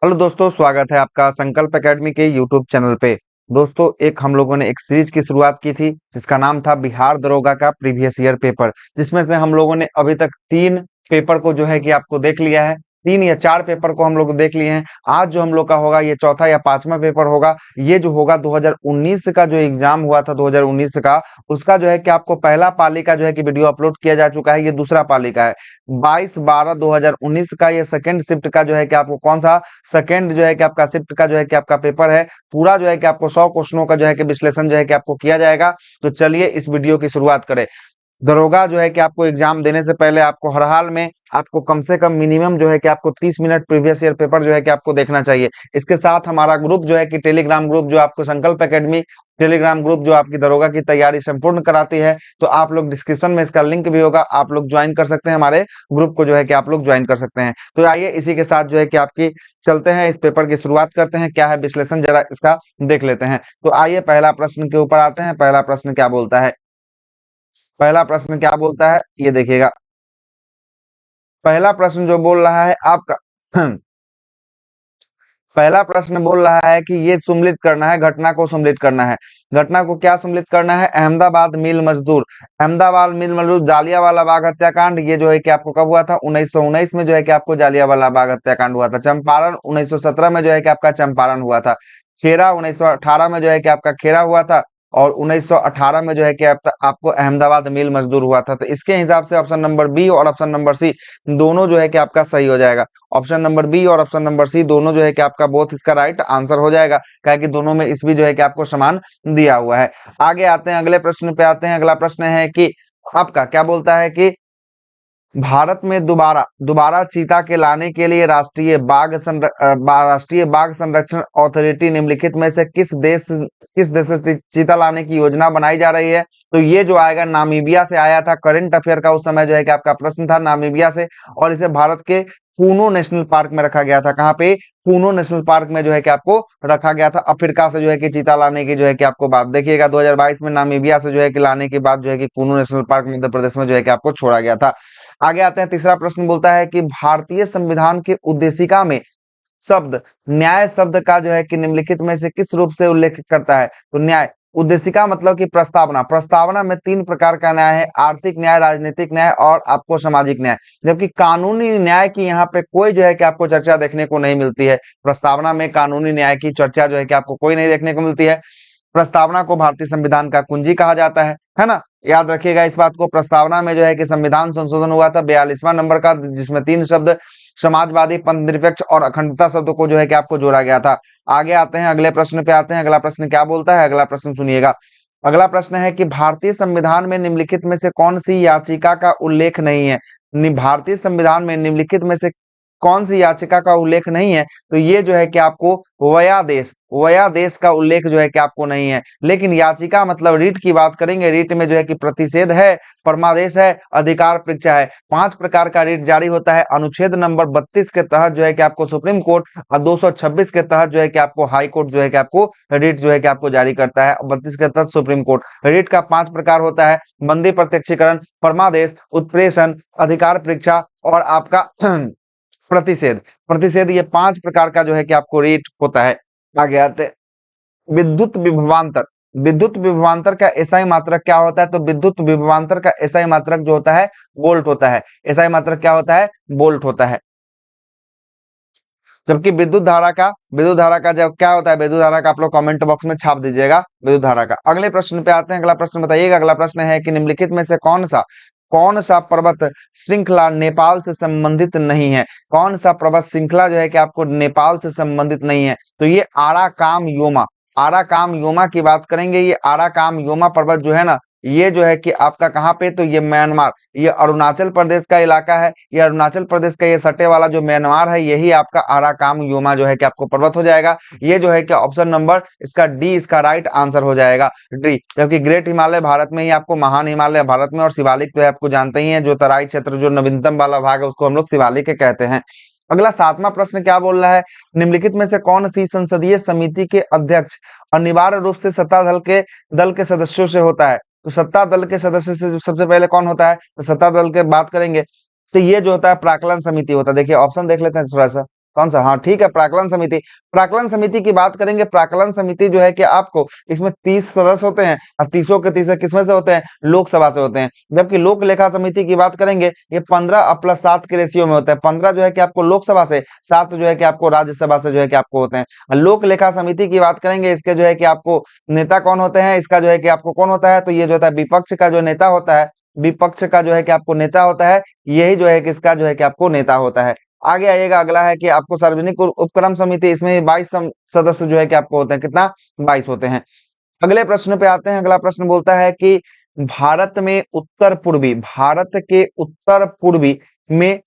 Hello दोस्तों, स्वागत है आपका संकल्प एकेडमी के यूट्यूब चैनल पे। दोस्तों, एक हम लोगों ने एक सीरीज की शुरुआत की थी जिसका नाम था बिहार दरोगा का प्रीवियस ईयर पेपर, जिसमें से हम लोगों ने अभी तक 3 पेपर को जो है कि आपको देख लिया है। 3 या 4 पेपर को हम लोग देख लिए हैं। आज जो हम लोग का होगा ये चौथा या पांचवा पेपर होगा। ये जो होगा 2019 का जो एग्जाम हुआ था 2019 का, उसका जो है कि आपको पहला पाली का जो है कि वीडियो अपलोड किया जा चुका है। ये दूसरा पाली का है। 22/12/2019 का ये सेकंड शिफ्ट का जो है कि आपको कौन सा सेकंड जो है कि आपका शिफ्ट का जो है कि आपका पेपर है। पूरा जो है कि आपको 100 क्वेश्चनों का जो है कि विश्लेषण जो है कि आपको किया जाएगा। तो चलिए इस वीडियो की शुरुआत करें। दरोगा जो है कि आपको एग्जाम देने से पहले आपको हर हाल में आपको कम से कम मिनिमम जो है कि आपको 30 मिनट प्रीवियस ईयर पेपर जो है कि आपको देखना चाहिए। इसके साथ हमारा ग्रुप जो है कि टेलीग्राम ग्रुप, जो आपको संकल्प एकेडमी टेलीग्राम ग्रुप जो आपकी दरोगा की तैयारी संपूर्ण कराती है, तो आप लोग डिस्क्रिप्शन में इसका लिंक भी होगा, आप लोग ज्वाइन कर सकते हैं। हमारे ग्रुप को जो है कि आप लोग ज्वाइन कर सकते हैं। तो आइए इसी के साथ जो है कि आपकी चलते हैं, इस पेपर की शुरुआत करते हैं। क्या है विश्लेषण, जरा इसका देख लेते हैं। तो आइए पहला प्रश्न के ऊपर आते हैं। पहला प्रश्न क्या बोलता है? पहला प्रश्न क्या बोलता है ये देखिएगा। पहला प्रश्न जो बोल रहा है आपका पहला प्रश्न बोल रहा है कि ये सम्मिलित करना है, घटना को सम्मिलित करना है। घटना को क्या सम्मिलित करना है? अहमदाबाद मिल मजदूर। अहमदाबाद मिल मजदूर जालियांवाला बाग हत्याकांड, ये जो है कि आपको कब हुआ था? 1919 में जो है कि आपको जालियांवाला बाग हत्याकांड हुआ था। चंपारण 1917 में जो है कि आपका चंपारण हुआ था। खेरा 1918 में जो है कि आपका खेरा हुआ था। और 1918 में जो है कि आपको अहमदाबाद मिल मजदूर हुआ था। तो इसके हिसाब से ऑप्शन नंबर बी और ऑप्शन नंबर सी दोनों जो है कि आपका सही हो जाएगा। ऑप्शन नंबर बी और ऑप्शन नंबर सी दोनों जो है कि आपका बोथ इसका राइट आंसर हो जाएगा, क्या कि दोनों में इस भी जो है कि आपको समान दिया हुआ है। आगे आते हैं, अगले प्रश्न पे आते हैं। अगला प्रश्न है कि आपका क्या बोलता है कि भारत में दोबारा दोबारा चीता के लाने के लिए राष्ट्रीय बाघ संरक्षण अथॉरिटी निम्नलिखित में से किस देश से चीता लाने की योजना बनाई जा रही है? तो ये जो आएगा नामीबिया से आया था। करंट अफेयर का उस समय जो है कि आपका प्रश्न था नामीबिया से, और इसे भारत के पूनो नेशनल पार्क में रखा गया था। कहाँ पे? पूनो नेशनल पार्क में जो है कि आपको रखा गया था। अफ्रीका से जो है कि चीता लाने की जो है कि आपको बात देखिएगा, 2022 में नामीबिया से जो है कि लाने के बाद जो है कि पूनो नेशनल पार्क मध्य प्रदेश में जो है कि आपको छोड़ा गया था। आगे आते हैं, तीसरा प्रश्न बोलता है कि भारतीय संविधान की उद्देशिका में शब्द न्याय शब्द का जो है कि निम्नलिखित में से किस रूप से उल्लेख करता है? तो न्याय उद्देशिका मतलब कि प्रस्तावना। प्रस्तावना में 3 प्रकार का न्याय है: आर्थिक न्याय, राजनीतिक न्याय और आपको सामाजिक न्याय। जबकि कानूनी न्याय की यहाँ पे कोई जो है कि आपको चर्चा देखने को नहीं मिलती है। प्रस्तावना में कानूनी न्याय की चर्चा जो है कि आपको कोई नहीं देखने को मिलती है। प्रस्तावना को भारतीय संविधान का कुंजी कहा जाता है ना? याद रखिएगा इस बात को। प्रस्तावना में जो है कि संविधान संशोधन हुआ था 42वां नंबर का, जिसमें 3 शब्द समाजवादी, पंथनिरपेक्ष और अखंडता शब्द को जो है कि आपको जोड़ा गया था। आगे आते हैं, अगले प्रश्न पे आते हैं। अगला प्रश्न क्या बोलता है? अगला प्रश्न सुनिएगा। अगला प्रश्न है कि भारतीय संविधान में निम्नलिखित में से कौन सी याचिका का उल्लेख नहीं है? भारतीय संविधान में निम्नलिखित में से कौन सी याचिका का उल्लेख नहीं है? तो ये जो है कि आपको वयादेश का उल्लेख जो है कि आपको नहीं है। लेकिन याचिका मतलब रीट की बात करेंगे, रीट में जो है कि प्रतिषेध है, परमादेश है, अधिकार परीक्षा है। 5 प्रकार का रीट जारी होता है। अनुच्छेद नंबर 32 के तहत जो है कि आपको सुप्रीम कोर्ट, और 226 के तहत जो है कि आपको हाई कोर्ट जो है कि आपको रीट जो है कि आपको जारी करता है। 32 के तहत सुप्रीम कोर्ट। रीट का 5 प्रकार होता है: बंदी प्रत्यक्षीकरण, परमादेश, उत्प्रेषण, अधिकार परीक्षा और आपका प्रतिषेध। प्रतिषेध, ये 5 प्रकार का जो है कि आपको रीट होता है। आगे आते हैं, विद्युत विभवांतर। विद्युत विभवांतर का एसआई मात्रक क्या होता है? तो विद्युत विभवांतर का एसआई मात्रक जो होता है वोल्ट होता है। एसआई मात्रक क्या होता है? वोल्ट होता है। जबकि विद्युत धारा का जब क्या होता है, विद्युत धारा का आप लोग कमेंट बॉक्स में छाप दीजिएगा विद्युत धारा का। अगले प्रश्न पे आते हैं। अगला प्रश्न बताइएगा। अगला प्रश्न है कि निम्नलिखित में से कौन सा पर्वत श्रृंखला नेपाल से संबंधित नहीं है? कौन सा पर्वत श्रृंखला जो है कि आपको नेपाल से संबंधित नहीं है? तो ये आराकाम योमा की बात करेंगे। ये आराकाम योमा पर्वत जो है ना, ये जो है कि आपका कहाँ पे? तो ये म्यांमार, ये अरुणाचल प्रदेश का इलाका है। ये अरुणाचल प्रदेश का ये सटे वाला जो म्यांमार है, यही आपका आराकाम योमा जो है कि आपको पर्वत हो जाएगा। ये जो है कि ऑप्शन नंबर इसका डी इसका राइट आंसर हो जाएगा, डी। क्योंकि ग्रेट हिमालय भारत में ही आपको, महान हिमालय भारत में, और शिवालिक तो आपको जानते ही है, जो तराई क्षेत्र जो नवीनतम वाला भाग है उसको हम लोग शिवालिक कहते हैं। अगला 7वां प्रश्न क्या बोल रहा है? निम्नलिखित में से कौन सी संसदीय समिति के अध्यक्ष अनिवार्य रूप से सत्ता दल के सदस्यों से होता है? तो सत्ता दल के सदस्य से सबसे पहले कौन होता है? तो सत्ता दल के बात करेंगे तो ये जो होता है प्राक्कलन समिति होता है। देखिए ऑप्शन देख लेते हैं थोड़ा सा। कौन सा, हाँ ठीक है, प्राक्कलन समिति। प्राक्कलन समिति की बात करेंगे, प्राक्कलन समिति जो है कि आपको इसमें 30 सदस्य होते हैं और 30 के 30 किसमें से होते हैं, लोकसभा से होते हैं। जबकि लोक लेखा समिति की बात करेंगे, ये 15+7 के रेशियो में होता है, 15 जो है कि आपको लोकसभा से, 7 जो है कि आपको राज्यसभा से जो है कि आपको होते हैं। और लोक लेखा समिति की बात करेंगे, इसके जो है कि आपको नेता कौन होते हैं, इसका जो है कि आपको कौन होता है, तो ये जो होता है विपक्ष का जो नेता होता है, विपक्ष का जो है कि आपको नेता होता है, यही जो है कि इसका जो है कि आपको नेता होता है। आगे आइएगा, अगला है कि आपको सार्वजनिक उपक्रम समिति, इसमें 22 सदस्य जो है कि आपको होते हैं, कितना, 22 होते हैं। अगले प्रश्न पे आते हैं। अगला प्रश्न बोलता है कि भारत के उत्तर पूर्वी में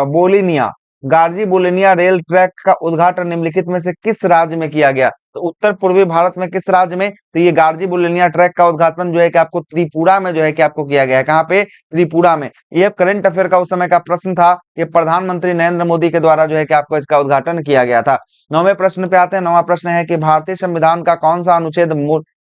बोलिनिया गार्जी बोलिनिया रेल ट्रैक का उद्घाटन निम्नलिखित में से किस राज्य में किया गया? तो उत्तर पूर्वी भारत में किस राज्य में? तो ये गार्जी बोलिनिया ट्रैक का उद्घाटन जो है कि आपको त्रिपुरा में जो है कि आपको किया गया है। कहाँ पे? त्रिपुरा में। ये करंट अफेयर का उस समय का प्रश्न था। ये प्रधानमंत्री नरेंद्र मोदी के द्वारा जो है कि आपको इसका उद्घाटन किया गया था। 9वें प्रश्न पे आते हैं। 9वां प्रश्न है कि भारतीय संविधान का कौन सा अनुच्छेद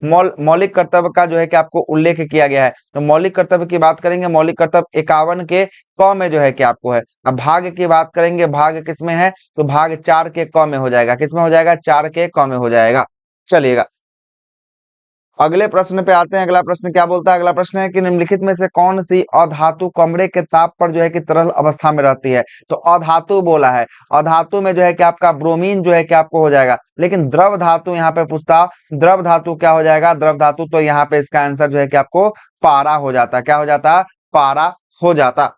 मौलिक कर्तव्य का जो है कि आपको उल्लेख किया गया है? तो मौलिक कर्तव्य की बात करेंगे, मौलिक कर्तव्य 51 के क में जो है कि आपको है। अब भाग की बात करेंगे, भाग किसमें है? तो भाग 4 के क में हो जाएगा। किसमें हो जाएगा? 4 के क में हो जाएगा। चलिएगा अगले प्रश्न पे आते हैं। अगला प्रश्न क्या बोलता है? अगला प्रश्न है कि निम्नलिखित में से कौन सी अधातु कमरे के ताप पर जो है कि तरल अवस्था में रहती है? तो अधातु बोला है, अधातु में जो है कि आपका ब्रोमीन जो है कि आपको हो जाएगा। लेकिन द्रव धातु यहाँ पे पूछता, द्रव धातु क्या हो जाएगा? द्रव धातु, तो यहाँ पे इसका आंसर जो है कि आपको पारा हो जाता। क्या हो जाता? पारा हो जाता।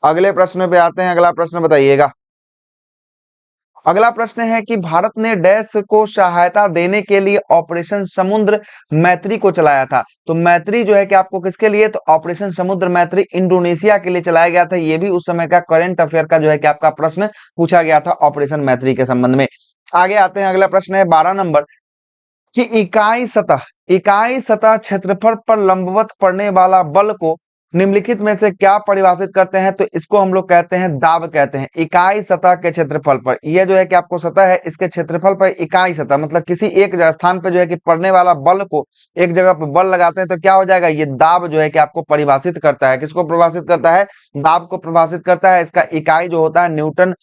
अगले प्रश्न पे आते हैं। अगला प्रश्न बताइएगा। अगला प्रश्न है कि भारत ने डैश को सहायता देने के लिए ऑपरेशन समुद्र मैत्री को चलाया था। तो मैत्री जो है कि आपको किसके लिए? तो ऑपरेशन समुद्र मैत्री इंडोनेशिया के लिए चलाया गया था। ये भी उस समय का करंट अफेयर का जो है कि आपका प्रश्न पूछा गया था ऑपरेशन मैत्री के संबंध में। आगे आते हैं। अगला प्रश्न है 12 नंबर कि इकाई सतह क्षेत्रफल पर लंबवत पड़ने वाला बल को निम्नलिखित में से क्या परिभाषित करते हैं? तो इसको हम लोग कहते हैं दाब कहते हैं। इकाई सतह के क्षेत्रफल पर, यह जो है कि आपको सतह है, इसके क्षेत्रफल पर इकाई सतह मतलब किसी एक स्थान पे जो है कि पड़ने वाला बल को, एक जगह पर बल लगाते हैं तो क्या हो जाएगा? ये दाब जो है कि आपको परिभाषित करता है। किसको परिभाषित करता है? दाब को परिभाषित करता है। इसका इकाई जो होता है न्यूटन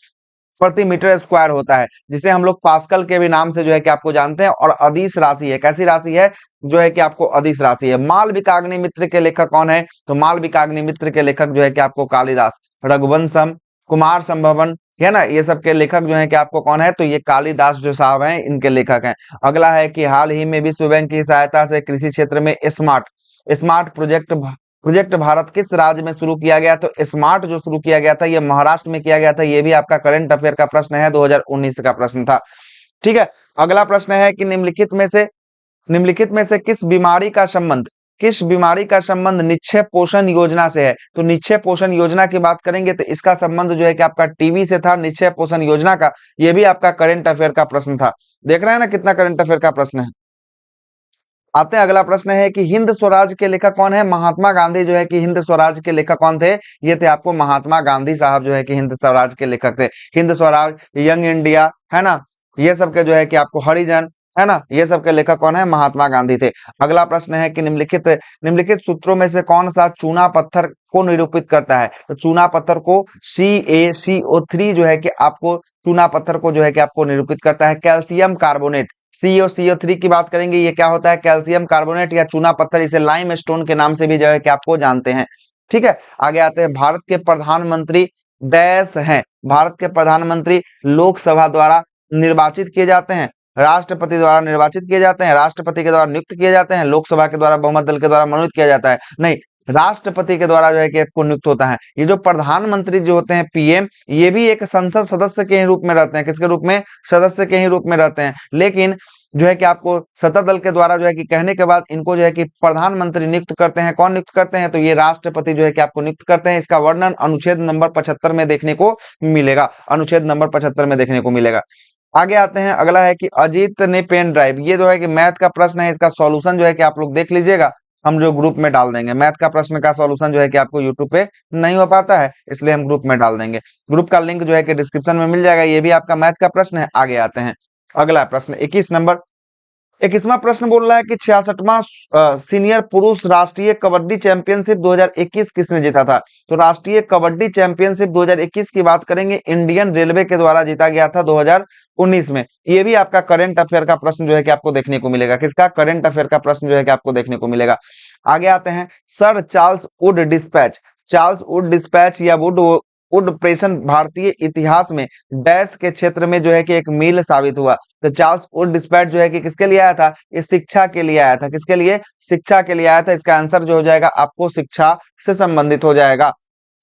प्रति मीटर स्क्वायर होता है, जिसे हम लोग पास्कल के भी नाम से जो है कि आपको जानते हैं। और अदिश राशि है। कैसी राशि है? जो है कि आपको अदिश राशि है। मालविकाग्निमित्र के लेखक कौन है? तो मालविकाग्निमित्र के लेखक जो है कि आपको कालिदास, रघुवंशम, कुमार संभवन है ना, ये सब के लेखक जो है कि आपको कौन है? तो ये कालिदास जो साहब हैं, इनके लेखक हैं। अगला है कि हाल ही में विश्व बैंक की सहायता से कृषि क्षेत्र में स्मार्ट प्रोजेक्ट भारत किस राज्य में शुरू किया गया? तो स्मार्ट जो शुरू किया गया था, ये महाराष्ट्र में किया गया था। ये भी आपका करंट अफेयर का प्रश्न है, 2019 का प्रश्न था। ठीक है। अगला प्रश्न है कि निम्नलिखित में से किस बीमारी का संबंध निक्षय पोषण योजना से है? तो निक्षय पोषण योजना की बात करेंगे तो इसका संबंध जो है कि आपका टीबी से था, निक्षय पोषण योजना का। ये भी आपका करंट अफेयर का प्रश्न था। देख रहे हैं ना कितना करंट अफेयर का प्रश्न है। आते हैं। अगला प्रश्न है कि हिंद स्वराज के लेखक कौन है? महात्मा गांधी जो है कि हिंद स्वराज के लेखक कौन थे? ये थे आपको महात्मा गांधी साहब जो है कि हिंद स्वराज के लेखक थे। हिंद स्वराज, यंग इंडिया है ना, ये सब के जो है कि आपको हरिजन है ना, ये सब के लेखक कौन है? महात्मा गांधी थे। अगला प्रश्न है कि निम्नलिखित सूत्रों में से कौन सा चूना पत्थर को निरूपित करता है? तो चूना पत्थर को CaCO3 जो है कि आपको चूना पत्थर को जो है कि आपको निरूपित करता है। कैल्शियम कार्बोनेट, CO3 की बात करेंगे, ये क्या होता है? कैल्शियम कार्बोनेट या चूना पत्थर, इसे लाइम स्टोन के नाम से भी जो है कि आपको जानते हैं। ठीक है। आगे आते हैं। भारत के प्रधानमंत्री डैश हैं। भारत के प्रधानमंत्री लोकसभा द्वारा निर्वाचित किए जाते हैं, राष्ट्रपति द्वारा निर्वाचित किए जाते हैं, राष्ट्रपति के द्वारा नियुक्त किए जाते हैं, लोकसभा के द्वारा बहुमत दल के द्वारा मनोनीत किया जाता है? नहीं, राष्ट्रपति के द्वारा जो है कि आपको नियुक्त होता है। ये जो प्रधानमंत्री जो होते हैं PM, ये भी एक संसद सदस्य के ही रूप में रहते हैं। किसके रूप में? सदस्य के ही रूप में रहते हैं। लेकिन जो है कि आपको सत्ता दल के द्वारा जो है कि कहने के बाद इनको जो है कि प्रधानमंत्री नियुक्त करते हैं। कौन नियुक्त करते हैं? तो ये राष्ट्रपति जो है कि आपको नियुक्त करते हैं। इसका वर्णन अनुच्छेद नंबर 75 में देखने को मिलेगा। अनुच्छेद नंबर 75 में देखने को मिलेगा। आगे आते हैं। अगला है कि अजीत ने पेन ड्राइव, ये जो है कि मैथ का प्रश्न है, इसका सॉल्यूशन जो है कि आप लोग देख लीजिएगा, हम जो ग्रुप में डाल देंगे। मैथ का प्रश्न का सॉल्यूशन जो है कि आपको यूट्यूब पे नहीं हो पाता है, इसलिए हम ग्रुप में डाल देंगे। ग्रुप का लिंक जो है कि डिस्क्रिप्शन में मिल जाएगा। ये भी आपका मैथ का प्रश्न है। आगे आते हैं। अगला प्रश्न 21 नंबर 21वां प्रश्न बोल रहा है कि 66वां सीनियर पुरुष राष्ट्रीय कबड्डी चैंपियनशिप 2021 किसने जीता था। तो राष्ट्रीय कबड्डी चैंपियनशिप 2021 की बात करेंगे, इंडियन रेलवे के द्वारा जीता गया था 2019 में। ये भी आपका करंट अफेयर का प्रश्न जो है कि आपको देखने को मिलेगा। किसका? करंट अफेयर का प्रश्न जो है कि आपको देखने को मिलेगा। आगे आते हैं, sir Charles Wood dispatch, Charles Wood dispatch या वुड वुड ऑपरेशन भारतीय इतिहास में डैश के क्षेत्र में जो है कि एक मील साबित हुआ। तो चार्ल्स वुड डिस्पैच जो है कि किसके लिए आया था? ये शिक्षा के लिए आया था। किसके लिए? शिक्षा के लिए आया था। इसका आंसर जो हो जाएगा आपको शिक्षा से संबंधित हो जाएगा।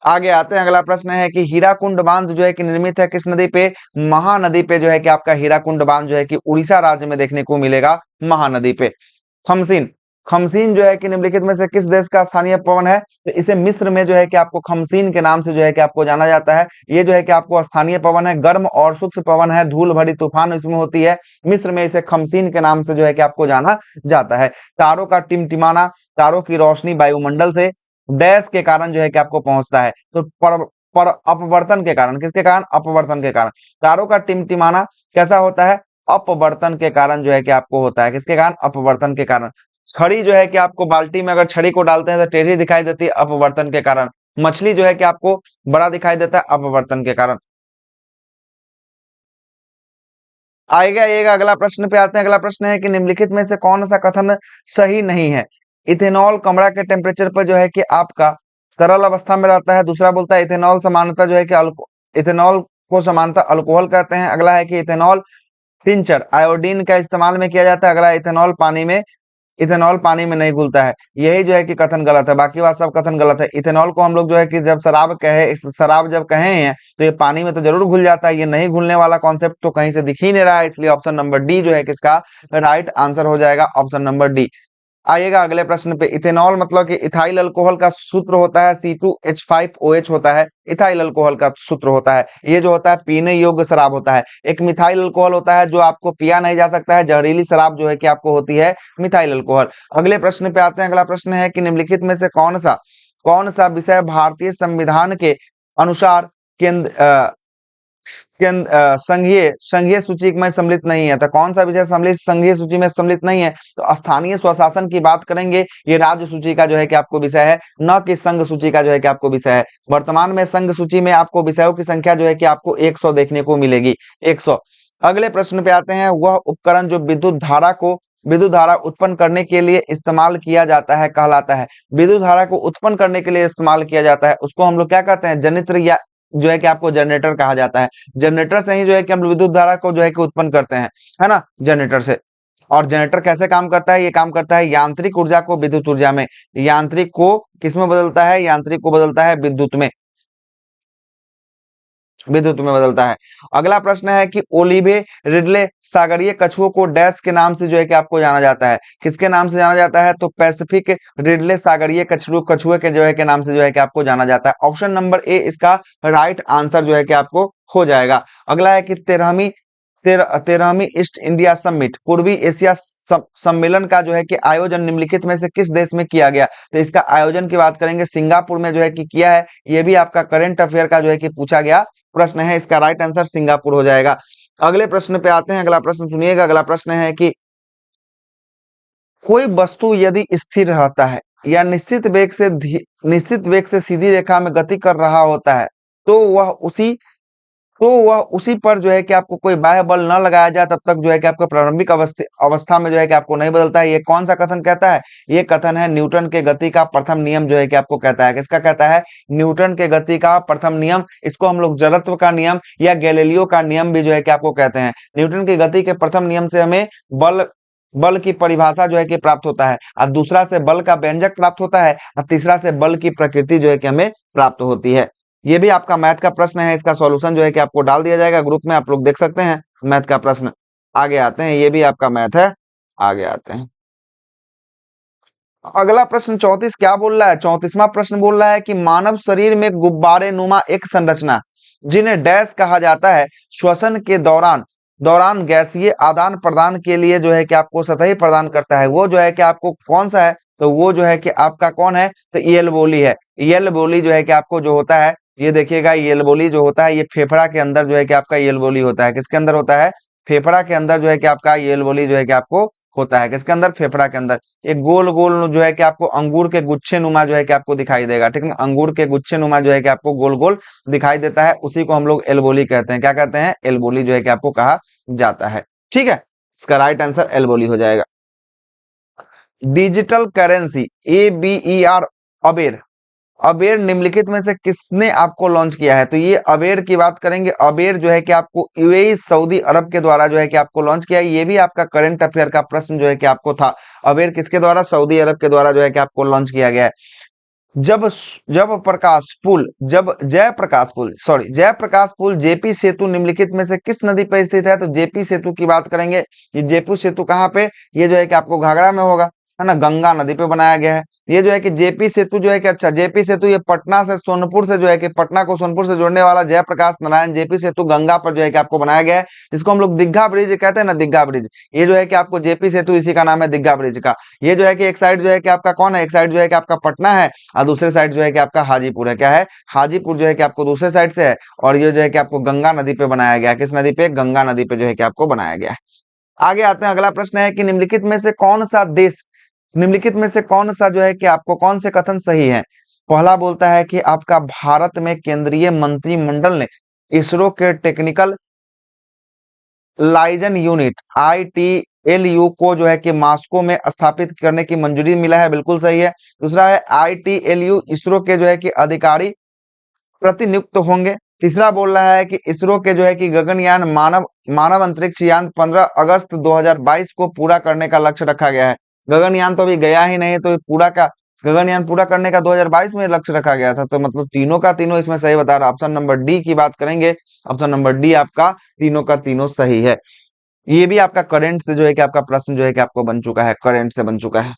आगे आते हैं, अगला प्रश्न है कि हीराकुंड बांध जो है कि निर्मित है किस नदी पे? महानदी पे जो है कि आपका हीराकुंड बांध जो है कि उड़ीसा राज्य में देखने को मिलेगा, महानदी पे। खमसीन, खमसीन जो है कि निम्नलिखित में से किस देश का स्थानीय पवन है? तो इसे मिस्र में जो है कि आपको खमसीन के नाम से जो है कि आपको जाना जाता है। ये जो है कि आपको स्थानीय पवन है, गर्म और शुष्क पवन है, धूल भरी तूफान इसमें होती है। मिस्र में इसे खमसीन के नाम से जो है कि आपको जाना जाता है। तारों का टिमटिमाना, तारों की रोशनी वायुमंडल से डैश के कारण जो है कि आपको पहुंचता है। तो पर अपवर्तन के कारण, किसके कारण? अपवर्तन के कारण। तारों का टिमटिमाना कैसा होता है? अपवर्तन के कारण जो है कि आपको होता है। किसके कारण? अपवर्तन के कारण। छड़ी जो है कि आपको बाल्टी में अगर छड़ी को डालते हैं तो टेढ़ी दिखाई देती है, अपवर्तन के कारण। मछली जो है कि आपको बड़ा दिखाई देता है, अपवर्तन के कारण। आएगा आएगा अगला प्रश्न पे आते हैं। अगला प्रश्न है कि निम्नलिखित में से कौन सा कथन सही नहीं है? इथेनॉल कमरा के टेम्परेचर पर जो है कि आपका तरल अवस्था में रहता है। दूसरा बोलता है इथेनॉल समानता जो है कि इथेनॉल को समानता अल्कोहल कहते हैं। अगला है कि इथेनॉल टिंचर आयोडीन का इस्तेमाल में किया जाता है। अगला इथेनॉल पानी में नहीं घुलता है। यही जो है कि कथन गलत है, बाकी बात सब कथन गलत है। इथेनॉल को हम लोग जो है कि जब शराब जब कहे हैं तो ये पानी में तो जरूर घुल जाता है। ये नहीं घुलने वाला कॉन्सेप्ट तो कहीं से दिख ही नहीं रहा है, इसलिए ऑप्शन नंबर डी जो है किसका राइट आंसर हो जाएगा, ऑप्शन नंबर डी। आइएगा अगले प्रश्न पे। इथेनॉल मतलब कि इथाइल अल्कोहल का सूत्र होता है C2H5OH होता है। इथाइल अल्कोहल का सूत्र होता है। ये जो होता है पीने योग्य शराब होता है। एक मिथाइल अल्कोहल होता है जो आपको पिया नहीं जा सकता है। जहरीली शराब जो है कि आपको होती है मिथाइल अल्कोहल। अगले प्रश्न पे आते हैं। अगला प्रश्न है कि निम्नलिखित में से कौन सा विषय भारतीय संविधान के अनुसार केंद्र संघीय संघीय सूची में सम्मिलित नहीं है? तो कौन सा विषय सम्मिलित संघीय सूची में सम्मिलित नहीं है? तो स्थानीय स्वशासन की बात करेंगे, ये राज्य सूची का जो है कि आपको विषय है, न कि संघ सूची का जो है कि आपको विषय है। वर्तमान में संघ सूची में आपको विषयों की संख्या जो है कि आपको 100 देखने को मिलेगी, 100। अगले प्रश्न पे आते हैं। वह उपकरण जो विद्युत धारा उत्पन्न करने के लिए इस्तेमाल किया जाता है कहलाता है। विद्युत धारा को उत्पन्न करने के लिए इस्तेमाल किया जाता है, उसको हम लोग क्या कहते हैं? जनित्र, या जो है कि आपको जनरेटर कहा जाता है। जनरेटर से ही जो है कि हम विद्युत धारा को जो है कि उत्पन्न करते हैं, है ना, जनरेटर से। और जनरेटर कैसे काम करता है? ये काम करता है यांत्रिक ऊर्जा को विद्युत ऊर्जा में, यांत्रिक को किसमें बदलता है? यांत्रिक को बदलता है विद्युत में, विद्युत में बदलता है। अगला प्रश्न है कि ओलिवे रिडले सागरीय कछुओं को डैश के नाम से जो है कि आपको जाना जाता है। किसके नाम से जाना जाता है? तो पैसिफिक रिडले सागरीय कछुए के जो है के नाम से जो है कि आपको जाना जाता है। ऑप्शन नंबर ए इसका राइट आंसर जो है कि आपको हो जाएगा। अगला है कि 13वीं ईस्ट इंडिया समिट, पूर्वी एशिया सम्मेलन का जो है कि आयोजन निम्नलिखित में से किस देश में किया गया? तो इसका आयोजन की बात करेंगे, सिंगापुर में जो है कि किया है। ये भी आपका करंट अफेयर का जो है कि पूछा गया प्रश्न है। इसका राइट आंसर सिंगापुर हो जाएगा। अगले प्रश्न पे आते हैं। अगला प्रश्न सुनिएगा। अगला प्रश्न है कि कोई वस्तु यदि स्थिर रहता है या निश्चित वेग से सीधी रेखा में गति कर रहा होता है, तो वह उसी पर जो है कि आपको कोई बाह्य बल न लगाया जाए तब तक जो है कि आपको प्रारंभिक अवस्था में जो है कि आपको नहीं बदलता है। ये कौन सा कथन कहता है? ये कथन है न्यूटन के गति का प्रथम नियम जो है कि आपको कहता है। किसका कहता है? न्यूटन के गति का प्रथम नियम। इसको हम लोग जड़त्व का नियम या गैलीलियो का नियम भी जो है कि आपको कहते हैं। न्यूटन की गति के प्रथम नियम से हमें बल बल की परिभाषा जो है कि प्राप्त होता है, और दूसरा से बल का व्यंजक प्राप्त होता है, और तीसरा से बल की प्रकृति जो है कि हमें प्राप्त होती है। ये भी आपका मैथ का प्रश्न है। इसका सॉल्यूशन जो है कि आपको डाल दिया जाएगा ग्रुप में, आप लोग देख सकते हैं मैथ का प्रश्न। आगे आते हैं, ये भी आपका मैथ है। आगे आते हैं। अगला प्रश्न 34 क्या बोल रहा है? 34वां प्रश्न बोल रहा है कि मानव शरीर में गुब्बारे नुमा एक संरचना जिन्हें डैश कहा जाता है, श्वसन के दौरान गैसीय आदान प्रदान के लिए जो है कि आपको सतही प्रदान करता है, वो जो है कि आपको कौन सा है? तो वो जो है कि आपका कौन है? तो यल बोली है। यल बोली जो है कि आपको जो होता है, ये देखिएगा, यल बोली जो होता है ये फेफड़ा के अंदर जो है कि आपका यल बोली होता है। किसके अंदर होता है? फेफड़ा के अंदर जो है कि आपका यल बोली जो है कि आपको होता है, किसके अंदर, फेफड़ा के अंदर। एक गोल गोल जो है कि आपको अंगूर के गुच्छे नुमा जो है कि आपको दिखाई देगा, ठीक है, अंगूर के गुच्छे नुमा जो है कि आपको गोल गोल दिखाई देता है, उसी को हम लोग एल्बोली कहते हैं। क्या कहते हैं, एल्बोली जो है कि आपको कहा जाता है। ठीक है, इसका राइट आंसर एल्बोली हो जाएगा। डिजिटल करेंसी ABER, अबेर, अबेर निम्नलिखित में से किसने आपको लॉन्च किया है? तो ये अबेर की बात करेंगे, अबेर जो है कि आपको यूएई सऊदी अरब के द्वारा जो है कि आपको लॉन्च किया है। ये भी आपका करंट अफेयर का प्रश्न जो है कि आपको था, अबेर किसके द्वारा, सऊदी अरब के द्वारा जो है कि आपको लॉन्च किया गया है। जब जयप्रकाश पुल जेपी सेतु निम्नलिखित में से किस नदी पर स्थित है? तो जेपी सेतु की बात करेंगे, ये जेपी सेतु कहाँ पे, ये जो है कि आपको घाघरा में होगा, है ना, गंगा नदी पे बनाया गया है। ये जो है कि जेपी सेतु जो है कि, अच्छा, जेपी सेतु ये पटना से सोनपुर से जो है कि पटना को सोनपुर से जोड़ने वाला जयप्रकाश नारायण जेपी सेतु गंगा पर जो है कि आपको बनाया गया है, जिसको हम लोग दीघा ब्रिज कहते हैं ना, दीघा ब्रिज। ये जो है कि आपको जेपी सेतु, इसी का नाम है दीघा ब्रिज का। ये जो है कि एक साइड जो है कि आपका कौन है, एक साइड जो है कि आपका पटना है, और दूसरे साइड जो है कि आपका हाजीपुर है। क्या है, हाजीपुर जो है कि आपको दूसरे साइड से है, और ये जो है कि आपको गंगा नदी पे बनाया गया है। किस नदी पे, गंगा नदी पे जो है कि आपको बनाया गया है। आगे आते हैं, अगला प्रश्न है कि निम्नलिखित में से कौन सा जो है कि आपको, कौन से कथन सही है? पहला बोलता है कि आपका भारत में केंद्रीय मंत्रिमंडल ने इसरो के टेक्निकल लाइजन यूनिट ITLU को जो है कि मॉस्को में स्थापित करने की मंजूरी मिला है, बिल्कुल सही है। दूसरा है ITLU इसरो के जो है कि अधिकारी प्रतिनियुक्त होंगे। तीसरा बोल रहा है कि इसरो के जो है कि गगनयान मानव अंतरिक्ष यान 15 अगस्त 2022 को पूरा करने का लक्ष्य रखा गया है। गगनयान तो अभी गया ही नहीं है, तो ये पूरा का गगनयान पूरा करने का 2022 में लक्ष्य रखा गया था। तो मतलब तीनों का तीनों इसमें सही बता रहा। ऑप्शन नंबर डी की बात करेंगे, ऑप्शन नंबर डी आपका तीनों का तीनों सही है। ये भी आपका करंट से जो है कि आपका प्रश्न जो है कि आपको बन चुका है, करंट से बन चुका है।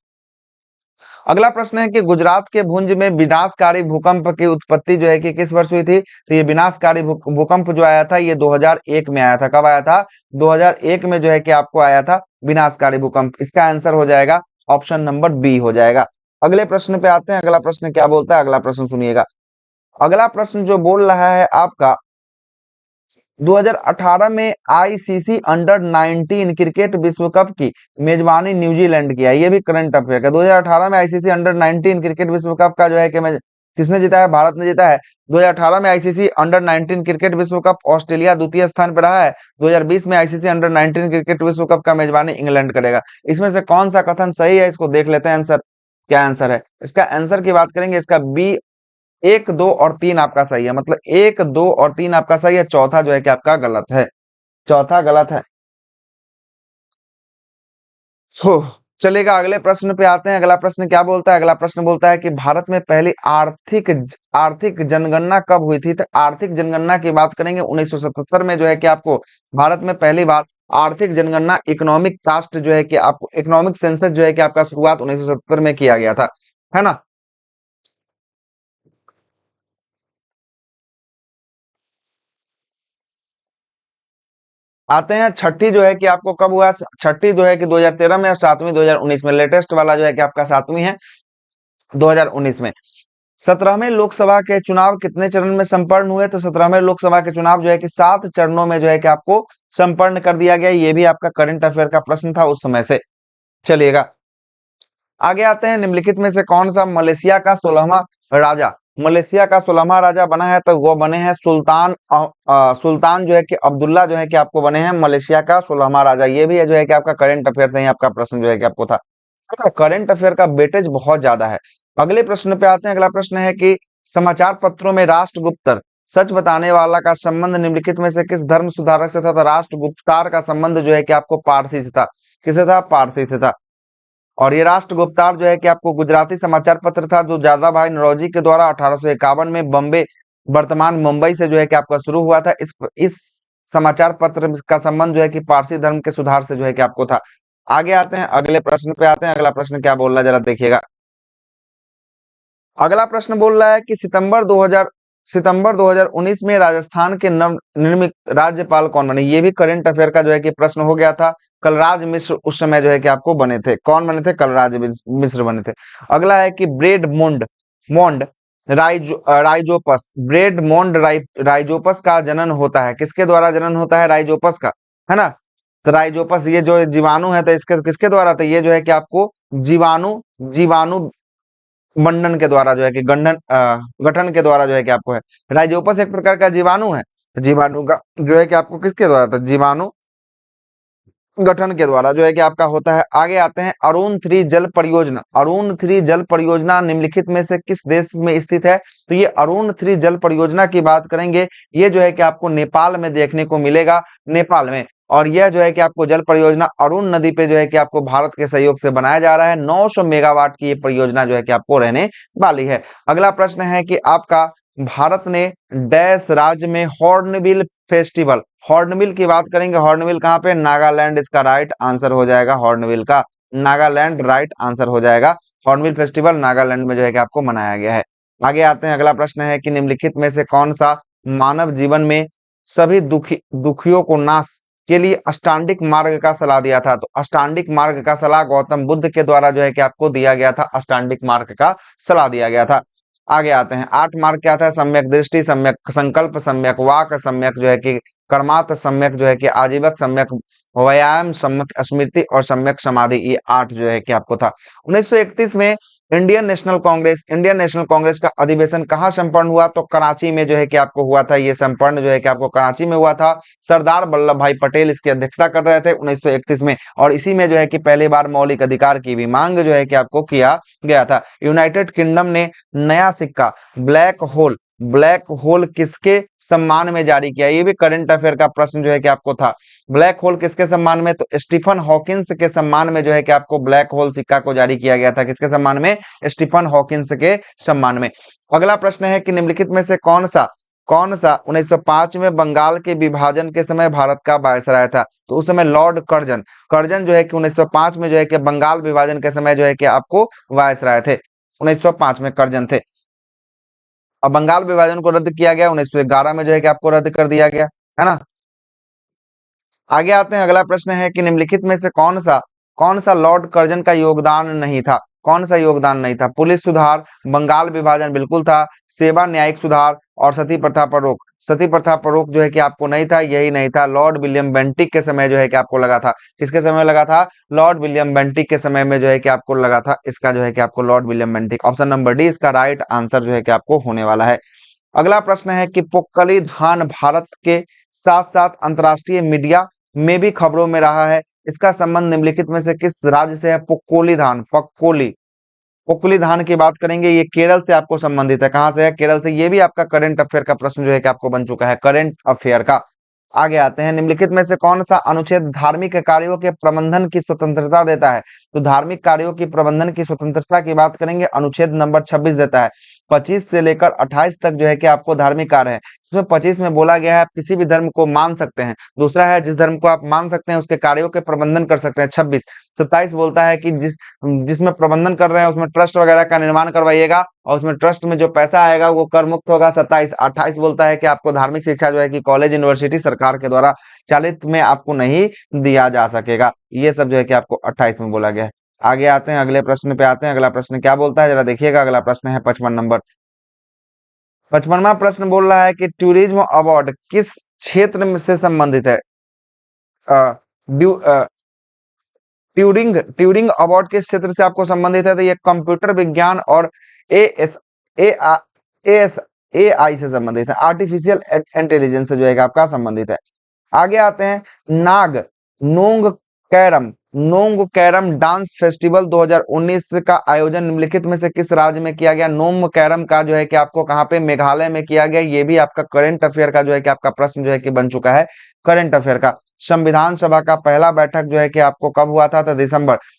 अगला प्रश्न है कि गुजरात के भुज में विनाशकारी भूकंप की उत्पत्ति जो है कि किस वर्ष हुई थी? तो ये विनाशकारी भूकंप जो आया था, ये 2001 में आया था। कब आया था? 2001 में जो है कि आपको आया था विनाशकारी भूकंप। इसका आंसर हो जाएगा ऑप्शन नंबर बी हो जाएगा। अगले प्रश्न पे आते हैं। अगला प्रश्न क्या बोलता है, अगला प्रश्न सुनिएगा। अगला प्रश्न जो बोल रहा है आपका, 2018 में आईसीसी अंडर 19 क्रिकेट विश्व कप की मेजबानी न्यूजीलैंड की है। ये भी करंट अफेयर का, 2018 में आईसीसी अंडर 19 क्रिकेट विश्व कप का जो है कि किसने जीता है? भारत ने जीता है। 2018 में आईसीसी अंडर 19 क्रिकेट विश्व कप ऑस्ट्रेलिया द्वितीय स्थान पर रहा है। 2020 में आईसीसी अंडर 19 क्रिकेट विश्व कप का मेजबानी इंग्लैंड करेगा। इसमें से कौन सा कथन सही है? इसको देख लेते हैं आंसर। क्या आंसर है इसका? आंसर की बात करेंगे, इसका बी 1, 2 और 3 आपका सही है। मतलब 1, 2 और 3 आपका सही है, चौथा जो है कि आपका गलत है, चौथा गलत है। हो चलेगा, अगले प्रश्न पे आते हैं। अगला प्रश्न क्या बोलता है? अगला प्रश्न बोलता है कि भारत में पहली आर्थिक जनगणना कब हुई थी? तो आर्थिक जनगणना की बात करेंगे 1977 में जो है कि आपको भारत में पहली बार आर्थिक जनगणना, इकोनॉमिक कास्ट जो है कि आपको इकोनॉमिक सेंसस जो है कि आपका शुरुआत 1977 में किया गया था, है ना। आते हैं छठी जो है कि आपको कब हुआ? छठी जो है कि 2013 में, और सातवीं 2019 में। लेटेस्ट वाला जो है कि आपका सातवीं है 2019 में। 17वें लोकसभा के चुनाव कितने चरण में संपन्न हुए? तो 17वें लोकसभा के चुनाव जो है कि 7 चरणों में जो है कि आपको संपन्न कर दिया गया। ये भी आपका करंट अफेयर का प्रश्न था उस समय से। चलिएगा, आगे आते हैं। निम्नलिखित में से कौन सा मलेशिया का 16वां राजा, मलेशिया का 16वां राजा बना है? तो वो बने हैं सुल्तान जो है कि अब्दुल्ला जो है कि आपको बने हैं मलेशिया का 16वां राजा। ये भी है जो है कि आपका करंट अफेयर से ही आपका प्रश्न जो है कि आपको था। करंट अफेयर का वेटेज बहुत ज्यादा है। अगले प्रश्न पे आते हैं। अगला प्रश्न है कि समाचार पत्रों में राष्ट्रगुप्तर, सच बताने वाला का संबंध निम्नलिखित में से किस धर्म सुधारक से था? तो राष्ट्रगुप्तार का संबंध जो है कि आपको पारसी से था। किसे था? पारसी से था। और ये राष्ट्रगुप्तार जो है कि आपको गुजराती समाचार पत्र था, जो दादा भाई नौरोजी के द्वारा 1851 में बम्बे, वर्तमान मुंबई से जो है कि आपका शुरू हुआ था। इस समाचार पत्र का संबंध जो है कि पारसी धर्म के सुधार से जो है कि आपको था। आगे आते हैं, अगले प्रश्न पे आते हैं। अगला प्रश्न क्या बोल रहा है जरा देखिएगा। अगला प्रश्न बोल रहा है कि सितंबर 2019 में राजस्थान के नव निर्मित राज्यपाल कौन बने? ये भी करंट अफेयर का जो है कि प्रश्न हो गया था। कलराज मिश्र उस समय जो है कि आपको बने थे। कौन बने थे? कलराज मिश्र बने थे। अगला है कि ब्रेड मोंड राइजोपस, ब्रेड मोंड राइजोपस का जनन होता है। किसके द्वारा जनन होता है? राइजोपस का, है ना। राइजोपस ये जो जीवाणु है तो इसके किसके द्वारा, तो ये जो है कि आपको जीवाणु जीवाणु मंडन के द्वारा जो है कि गठन के द्वारा जो है कि आपको है। राइजोपस एक प्रकार का जीवाणु है, तो जीवाणु का जो है कि आपको किसके द्वारा, तो जीवाणु गठन के द्वारा जो है कि आपका होता है। आगे आते हैं अरुण 3 जल परियोजना। अरुण 3 जल परियोजना निम्नलिखित में से किस देश में स्थित है, तो ये अरुण 3 जल परियोजना की बात करेंगे, ये जो है कि आपको नेपाल में देखने को मिलेगा, नेपाल में। और यह जो है कि आपको जल परियोजना अरुण नदी पे जो है कि आपको भारत के सहयोग से बनाया जा रहा है। 900 मेगावाट की ये परियोजना जो है कि आपको रहने वाली है। अगला प्रश्न है कि आपका भारत ने डैश राज्य में हॉर्नबिल फेस्टिवल, हॉर्नबिल की बात करेंगे, हॉर्नबिल कहाँ पे, नागालैंड इसका राइट आंसर हो जाएगा, हॉर्नबिल का नागालैंड राइट आंसर हो जाएगा। हॉर्नबिल फेस्टिवल नागालैंड में जो है कि आपको मनाया गया है। आगे आते हैं, अगला प्रश्न है कि निम्नलिखित में से कौन सा मानव जीवन में सभी दुखियों को नाश के लिए अष्टांगिक मार्ग का सलाह दिया था, तो अष्टांगिक मार्ग का सलाह गौतम बुद्ध के द्वारा जो है कि आपको दिया गया था, अष्टांगिक मार्ग का सलाह दिया गया था। आगे आते हैं, 8 मार्क क्या था, सम्यक दृष्टि, सम्यक संकल्प, सम्यक वाक, सम्यक जो है कि कर्मात, सम्यक जो है कि आजीवक, सम्यक व्यायाम, सम्यक स्मृति और सम्यक समाधि, ये 8 जो है कि आपको था। 1931 में इंडियन नेशनल कांग्रेस का अधिवेशन कहाँ संपन्न हुआ, तो कराची में जो है कि आपको हुआ था, ये संपन्न जो है कि आपको कराची में हुआ था। सरदार वल्लभ भाई पटेल इसकी अध्यक्षता कर रहे थे 1931 में, और इसी में जो है कि पहली बार मौलिक अधिकार की भी मांग जो है कि आपको किया गया था। यूनाइटेड किंगडम ने नया सिक्का ब्लैक होल किसके सम्मान में जारी किया, ये भी करंट अफेयर का प्रश्न जो है कि आपको था। ब्लैक होल किसके सम्मान में, तो स्टीफन हॉकिंस के सम्मान में जो है कि आपको ब्लैक होल सिक्का को जारी किया गया था, किसके सम्मान में, स्टीफन हॉकिंस के सम्मान में। अगला प्रश्न है कि निम्नलिखित में से कौन सा 1905 में बंगाल के विभाजन के समय भारत का वायसराय था, तो उस समय लॉर्ड कर्जन जो है कि 1905 में जो है कि बंगाल विभाजन के समय जो है कि आपको वायसराय थे, 1905 में कर्जन थे। अब बंगाल विभाजन को रद्द किया गया, 1911 में जो है कि आपको रद्द कर दिया गया, है ना। आगे आते हैं, अगला प्रश्न है कि निम्नलिखित में से कौन सा लॉर्ड कर्जन का योगदान नहीं था, कौन सा योगदान नहीं था, पुलिस सुधार, बंगाल विभाजन बिल्कुल था, सेवा न्यायिक सुधार और सती प्रथा पर रोक। सती प्रथा पर रोक जो है कि आपको नहीं था, यही नहीं था, लॉर्ड विलियम बेंटिक के समय जो है कि आपको लगा था, किसके समय लगा था, लॉर्ड विलियम बेंटिक के समय में जो है कि आपको लगा था, इसका जो है कि आपको Lord William Bentinck, option number D इसका राइट आंसर जो है कि आपको होने वाला है। अगला प्रश्न है कि पोक्कली धान भारत के साथ साथ अंतर्राष्ट्रीय मीडिया में भी खबरों में रहा है, इसका संबंध निम्नलिखित में से किस राज्य से है, पोक्कोली धान की बात करेंगे, ये केरल से आपको संबंधित है, कहां से है, केरल से। ये भी आपका करंट अफेयर का प्रश्न जो है कि आपको बन चुका है, करंट अफेयर का। आगे आते हैं, निम्नलिखित में से कौन सा अनुच्छेद धार्मिक कार्यों के प्रबंधन की स्वतंत्रता देता है, तो धार्मिक कार्यों की प्रबंधन की स्वतंत्रता की बात करेंगे, अनुच्छेद नंबर 26 देता है। 25 से लेकर 28 तक जो है कि आपको धार्मिक कार्य है, इसमें 25 में बोला गया है आप किसी भी धर्म को मान सकते हैं, दूसरा है जिस धर्म को आप मान सकते हैं उसके कार्यों के प्रबंधन कर सकते हैं, 26। 27 बोलता है कि जिसमें प्रबंधन कर रहे हैं उसमें ट्रस्ट वगैरह का निर्माण करवाइएगा और उसमें ट्रस्ट में जो पैसा आएगा वो कर मुक्त होगा, 27। 28 बोलता है कि आपको धार्मिक शिक्षा जो है कि कॉलेज यूनिवर्सिटी सरकार के द्वारा चालित में आपको नहीं दिया जा सकेगा, ये सब जो है कि आपको 28 में बोला गया है। आगे आते हैं, अगले प्रश्न पे आते हैं, अगला प्रश्न क्या बोलता है जरा देखिएगा, अगला प्रश्न है 55 नंबर। 55वां प्रश्न बोल रहा है कि टूरिज्म अवार्ड किस क्षेत्र में से संबंधित है, ट्यूरिंग अवार्ड किस क्षेत्र से आपको संबंधित है, तो ये कंप्यूटर विज्ञान और एएस एएस एआई से संबंधित है, आर्टिफिशियल इंटेलिजेंस से जो है कि आपका संबंधित है। आगे आते हैं, नोंग कैरम डांस फेस्टिवल 2019 का आयोजन निम्नलिखित में से किस राज्य में किया गया, नोंग कैरम का जो है कि आपको कहां पे, मेघालय में किया गया, ये भी आपका करंट अफेयर का जो है कि आपका प्रश्न जो है कि बन चुका है, करंट अफेयर का। संविधान सभा का पहला बैठक जो है कि आपको कब हुआ था, तो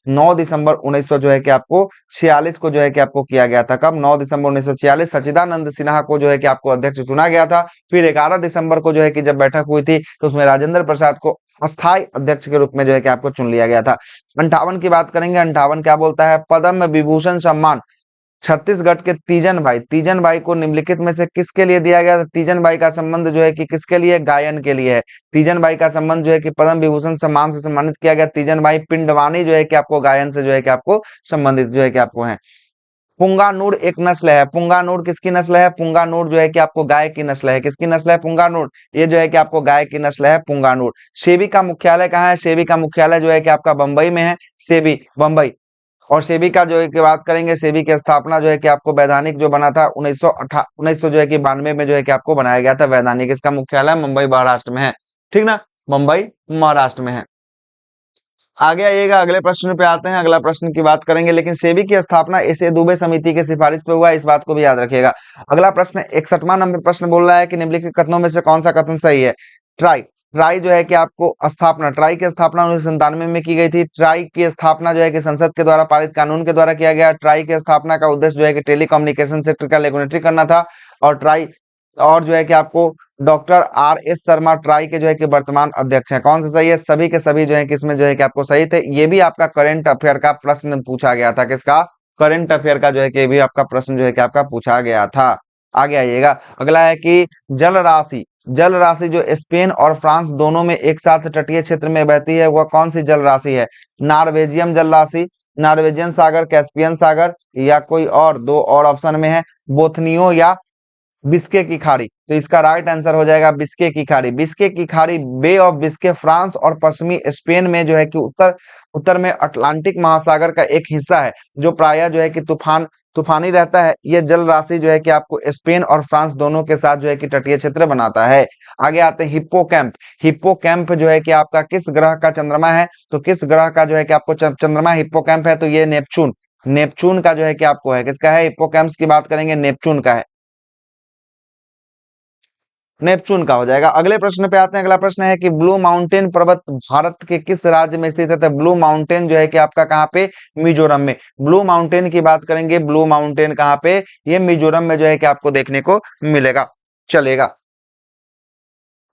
9 दिसंबर 1900 जो है कि आपको 46 को जो है कि आपको किया गया था, कब, 9 दिसंबर 1946। सच्चिदानंद सिन्हा को जो है कि आपको अध्यक्ष चुना गया था। फिर 11 दिसंबर को जो है कि जब बैठक हुई थी तो उसमें राजेंद्र प्रसाद को अस्थायी अध्यक्ष के रूप में जो है कि आपको चुन लिया गया था। 58 की बात करेंगे, 58 क्या बोलता है, पद्म विभूषण सम्मान छत्तीसगढ़ के तीजन बाई को निम्नलिखित में से किसके लिए दिया गया, तीजन बाई का संबंध जो है कि किसके लिए, गायन के लिए है। तीजन बाई का संबंध जो है कि पद्म विभूषण सम्मान से सम्मानित किया गया। तीजन बाई पिंडवानी जो है कि आपको गायन से जो है कि आपको संबंधित जो है कि आपको है। पुंगानुर एक नस्ल है। पुंगानुर किसकी नस्ल है? पुंगानुर जो है कि आपको गाय की नस्ल है। किसकी नस्ल है? पुंगानुर। ये जो है कि आपको गाय की नस्ल है पुंगानुर। सेबी का मुख्यालय कहाँ है? सेबी का मुख्यालय जो है कि आपका बंबई में है। सेबी बंबई। और सेबी का जो है कि बात करेंगे, सेबी की स्थापना जो है कि आपको वैधानिक जो बना था 1900 जो है कि 92 में जो है कि आपको बनाया गया था वैधानिक। इसका मुख्यालय मुंबई महाराष्ट्र में है। ठीक ना, मुंबई महाराष्ट्र में है। आगे आइएगा, अगले प्रश्न पे आते हैं। अगला प्रश्न की बात करेंगे, लेकिन सेबी की स्थापना एस.ए. दुबे समिति की सिफारिश पे हुआ, इस बात को भी याद रखिएगा। अगला प्रश्न 61वां नंबर प्रश्न बोल रहा है कि निम्नलिखित कथनों में से कौन सा कथन सही है? ट्राई ट्राई जो है कि आपको स्थापना, ट्राई की स्थापना 1997 में की गई थी। ट्राई की स्थापना जो है कि संसद के द्वारा पारित कानून के द्वारा किया गया। ट्राई की स्थापना का उद्देश्य जो है कि टेलीकम्युनिकेशन सेक्टर का रेगुलेटरी करना था। और ट्राई और जो है कि आपको डॉक्टर R.S. शर्मा ट्राई के जो है कि वर्तमान अध्यक्ष हैं। कौन सा सही है? सभी के सभी जो है कि इसमें जो है कि आपको सही थे। ये भी आपका करंट अफेयर का प्रश्न पूछा गया था। किसका? करंट अफेयर का जो है कि भी आपका प्रश्न जो है कि आपका पूछा गया था। आगे आइएगा, अगला है कि जल राशि जो स्पेन और फ्रांस दोनों में एक साथ तटीय क्षेत्र में बहती है, वह कौन सी जल राशि है? नॉर्वेजियन जल राशि, नॉर्वेजियन सागर, कैस्पियन सागर, या कोई और? दो और ऑप्शन में है, बोथनियो या बिस्के की खाड़ी। तो इसका राइट आंसर हो जाएगा बिस्के की खाड़ी। बिस्के की खाड़ी बे ऑफ बिस्के फ्रांस और पश्चिमी स्पेन में जो है कि उत्तर उत्तर में अटलांटिक महासागर का एक हिस्सा है, जो प्रायः जो है कि तूफानी रहता है। यह जल राशि जो है कि आपको स्पेन और फ्रांस दोनों के साथ जो है कि तटीय क्षेत्र बनाता है। आगे आते हैं हिप्पोकैम्प। हिप्पोकैम्प जो है कि आपका किस ग्रह का चंद्रमा है? तो किस ग्रह का जो है कि आपको चंद्रमा हिप्पोकैम्प है? तो ये नेपचून, नेपचून का जो है कि आपको है। किसका है? हिप्पोकैम्प्स की बात करेंगे, नेपचून का है। नेपचून का हो जाएगा। अगले प्रश्न पे आते हैं। अगला प्रश्न है कि ब्लू माउंटेन पर्वत भारत के किस राज्य में स्थित है? तो ब्लू माउंटेन जो है कि आपका कहाँ पे? मिजोरम में। ब्लू माउंटेन की बात करेंगे, ब्लू माउंटेन कहाँ पे? ये मिजोरम में जो है कि आपको देखने को मिलेगा। चलेगा,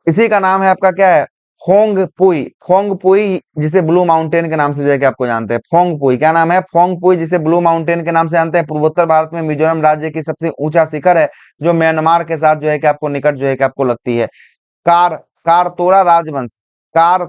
इसी का नाम है आपका क्या है? फोंगपुई। फोंगपुई जिसे ब्लू माउंटेन के नाम से जो है कि आपको जानते हैं। फोंगपुई क्या नाम है? फोंगपुई जिसे ब्लू माउंटेन के नाम से जानते हैं। पूर्वोत्तर भारत में मिजोरम राज्य की सबसे ऊंचा शिखर है, जो म्यांमार के साथ जो है कि आपको निकट जो है कि आपको लगती है। कार कारतोरा राजवंश, कार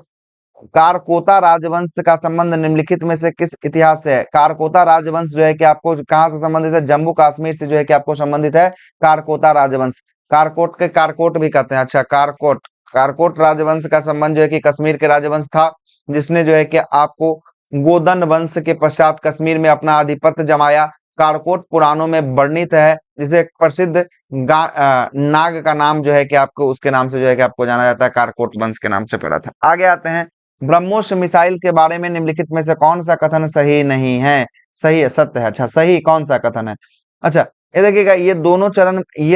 कारकोता राजवंश का संबंध निम्नलिखित में से किस इतिहास से है? कारकोता राजवंश जो है कि आपको कहाँ से संबंधित है? जम्मू कश्मीर से जो है कि आपको संबंधित है कारकोता राजवंश। कारकोट के कारकोट भी कहते हैं। अच्छा, कारकोट कारकोट राजवंश का संबंध जो है कि कश्मीर के राजवंश था, जिसने जो है कि आपको गोदन वंश के पश्चात कश्मीर में अपना आधिपत्य जमाया। कारकोट पुराणों में वर्णित है, जिसे एक प्रसिद्ध नाग का नाम जो है कि आपको उसके नाम से जो है कि आपको जाना जाता है, कारकोट वंश के नाम से पड़ा था। आगे आते हैं, ब्रह्मोस मिसाइल के बारे में निम्नलिखित में से कौन सा कथन सही नहीं है? सही है, सत्य है। अच्छा, सही कौन सा कथन है? अच्छा, ये देखिएगा, ये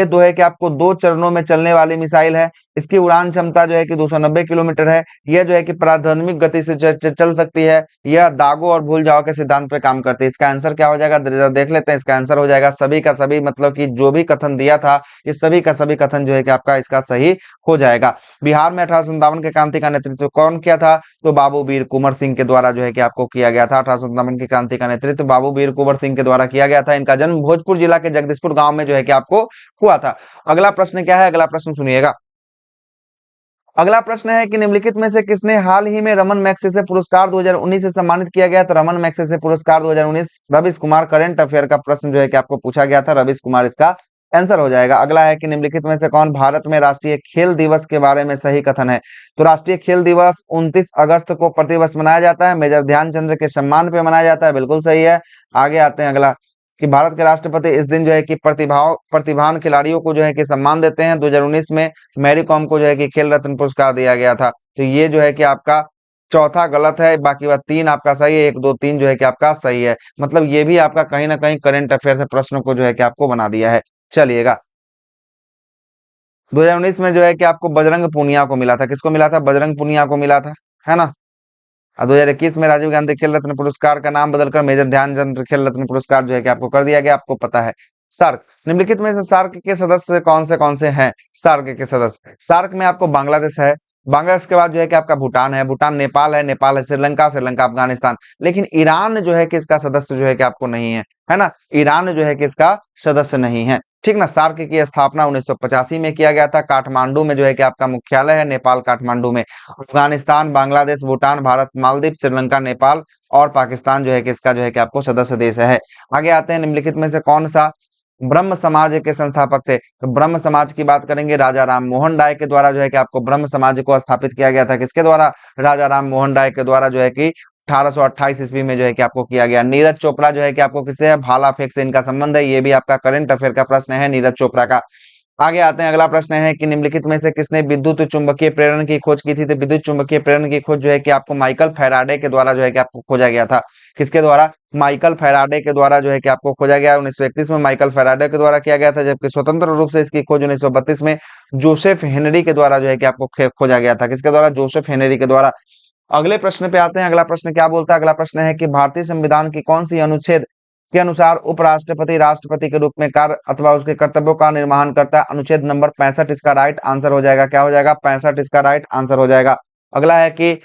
दो है कि आपको दो चरणों में चलने वाली मिसाइल है। इसकी उड़ान क्षमता जो है कि 290 किलोमीटर है। यह जो है कि प्राथमिक गति से चल सकती है। यह दागो और भूल जाओ के सिद्धांत पे काम करती है। इसका आंसर क्या हो जाएगा? देख लेते हैं। इसका आंसर हो जाएगा सभी का सभी, मतलब कि जो भी कथन दिया था, ये सभी का सभी कथन जो है कि आपका इसका सही हो जाएगा। बिहार में 1857 के क्रांति का नेतृत्व कौन किया था? तो बाबू वीर कुंवर सिंह के द्वारा जो है कि आपको किया गया था। 1857 की क्रांति का नेतृत्व बाबू वीर कुंवर सिंह के द्वारा किया गया था। इनका जन्म भोजपुर जिला के जगदीशपुर गांव में जो है कि आपको हुआ था। अगला प्रश्न क्या है? अगला प्रश्न सुनिएगा। अगला प्रश्न है कि निम्नलिखित में से किसने हाल ही में रमन मैग्सेसे पुरस्कार 2019 से सम्मानित किया गया? तो रमन मैग्सेसे पुरस्कार 2019 रवीश कुमार। करंट अफेयर का प्रश्न जो है कि आपको पूछा गया था, रवीश कुमार इसका आंसर हो जाएगा। अगला है कि निम्नलिखित में से कौन भारत में राष्ट्रीय खेल दिवस के बारे में सही कथन है? तो राष्ट्रीय खेल दिवस 29 अगस्त को प्रतिवर्ष मनाया जाता है। मेजर ध्यानचंद्र के सम्मान पे मनाया जाता है, बिल्कुल सही है। आगे आते हैं, अगला कि भारत के राष्ट्रपति इस दिन जो है कि प्रतिभावान खिलाड़ियों को जो है कि सम्मान देते हैं। 2019 में मैरी कॉम को जो है कि खेल रत्न पुरस्कार दिया गया था। तो ये जो है कि आपका चौथा गलत है, बाकी बात तीन आपका सही है। 1 2 3 जो है कि आपका सही है। मतलब ये भी आपका कहीं ना कहीं करंट अफेयर से प्रश्नों को जो है कि आपको बना दिया है। चलिएगा, 2019 में जो है कि आपको बजरंग पूनिया को मिला था। किसको मिला था? बजरंग पूनिया को मिला था, है ना। 2021 में राजीव गांधी खेल रत्न पुरस्कार का नाम बदलकर मेजर ध्यानचंद खेल रत्न पुरस्कार जो है कि आपको कर दिया गया, आपको पता है। सार्क, निम्नलिखित में से सार्क के सदस्य कौन से हैं? सार्क के सदस्य, सार्क में आपको बांग्लादेश है, बांग्लादेश के बाद जो है कि आपका भूटान है, भूटान नेपाल है, नेपाल है श्रीलंका, श्रीलंका अफगानिस्तान। लेकिन ईरान जो है कि इसका सदस्य जो है कि आपको नहीं है ना, ईरान जो है कि इसका सदस्य नहीं है। ठीक ना। सार्क की स्थापना 1985 में किया गया था, काठमांडू में जो है कि आपका मुख्यालय है, नेपाल काठमांडू में। अफगानिस्तान, बांग्लादेश, भूटान, भारत, मालदीव, श्रीलंका, नेपाल और पाकिस्तान जो है कि इसका जो है कि आपको सदस्य देश है। आगे आते हैं, निम्नलिखित में से कौन सा ब्रह्म समाज के संस्थापक थे? तो ब्रह्म समाज की बात करेंगे, राजा राम मोहन राय के द्वारा जो है कि आपको ब्रह्म समाज को स्थापित किया गया था। किसके द्वारा? राजा राम मोहन राय के द्वारा जो है कि 1828 ईस्वी में जो है कि आपको किया गया। नीरज चोपड़ा जो है कि आपको किससे है? भाला फेंक से इनका संबंध है। ये भी आपका करंट अफेयर का प्रश्न है, नीरज चोपड़ा का। आगे आते हैं, अगला प्रश्न है कि निम्नलिखित में से किसने विद्युत चुंबकीय प्रेरण की खोज की थी? तो विद्युत चुंबकीय प्रेरण की खोज जो है कि आपको माइकल फैराडे के द्वारा जो है कि आपको खोजा गया था। किसके द्वारा? माइकल फैराडे के द्वारा जो है कि आपको खोजा गया। 1931 में माइकल फैराडे के द्वारा किया गया था, जबकि स्वतंत्र रूप से इसकी खोज 1932 में जोसेफ हेनरी के द्वारा जो है कि आपको खोजा गया था। किसके द्वारा? जोसेफ हेनरी के द्वारा। अगले प्रश्न पे आते हैं। अगला प्रश्न क्या बोलता है? अगला प्रश्न है कि भारतीय संविधान की कौन सी अनुच्छेद के अनुसार उपराष्ट्रपति राष्ट्रपति के रूप में कार्य अथवा उसके कर्तव्यों का निर्वहन करता है? अनुच्छेद नंबर 65 इसका राइट आंसर हो जाएगा। क्या हो जाएगा? 65 इसका राइट आंसर हो जाएगा। अगला है कि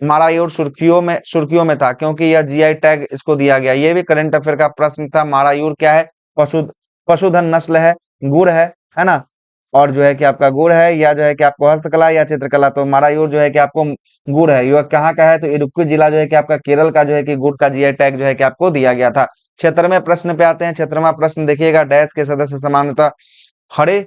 मारायूर सुर्खियों में था क्योंकि यह जीआई टैग इसको दिया गया। ये भी करंट अफेयर का प्रश्न था। मारायूर क्या है? पशु पशुधन नस्ल है, गुड़ है ना। और जो है कि आपका गुड़ है या जो है कि आपको हस्तकला या चित्रकला। तो मारायूर जो है कि आपको गुड़ है। यह कहाँ का है? तो इडुक्की जिला जो है कि आपका केरल का जो है कि गुड़ का जीआई टैग जो है कि आपको दिया गया था। 76वें प्रश्न पे आते हैं। 76वां प्रश्न देखिएगा, डैश के सदस्य सामान्यतः हरे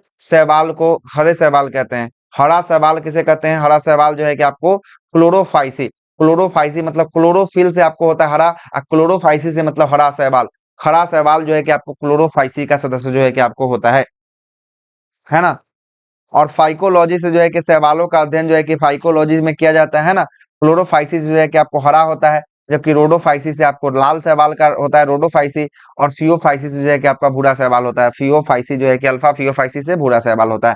हरे शैवाल कहते हैं। हरा शैवाल किसे कहते हैं? हरा शैवाल जो है कि आपको क्लोरोफाइसी मतलब क्लोरोफिल से आपको होता है हरा, और क्लोरोफाइसी से मतलब हरा शैवाल। हरा शैवाल जो है कि आपको क्लोरोफाइसी का सदस्य जो है कि आपको होता है ना। और फाइकोलॉजी से जो है कि शैवालों का अध्ययन जो है कि फाइकोलॉजी में किया जाता है ना। क्लोरोफाइसिस जो है कि आपको हरा होता है, जबकि रोडोफाइसिस से आपको लाल शैवाल का होता है रोडोफाइसी। और फियोफाइसिस जो है कि आपका भूरा शैवाल होता है। फियोफाइसी जो है कि अल्फा फियोफाइसिस से भूरा शैवाल होता है।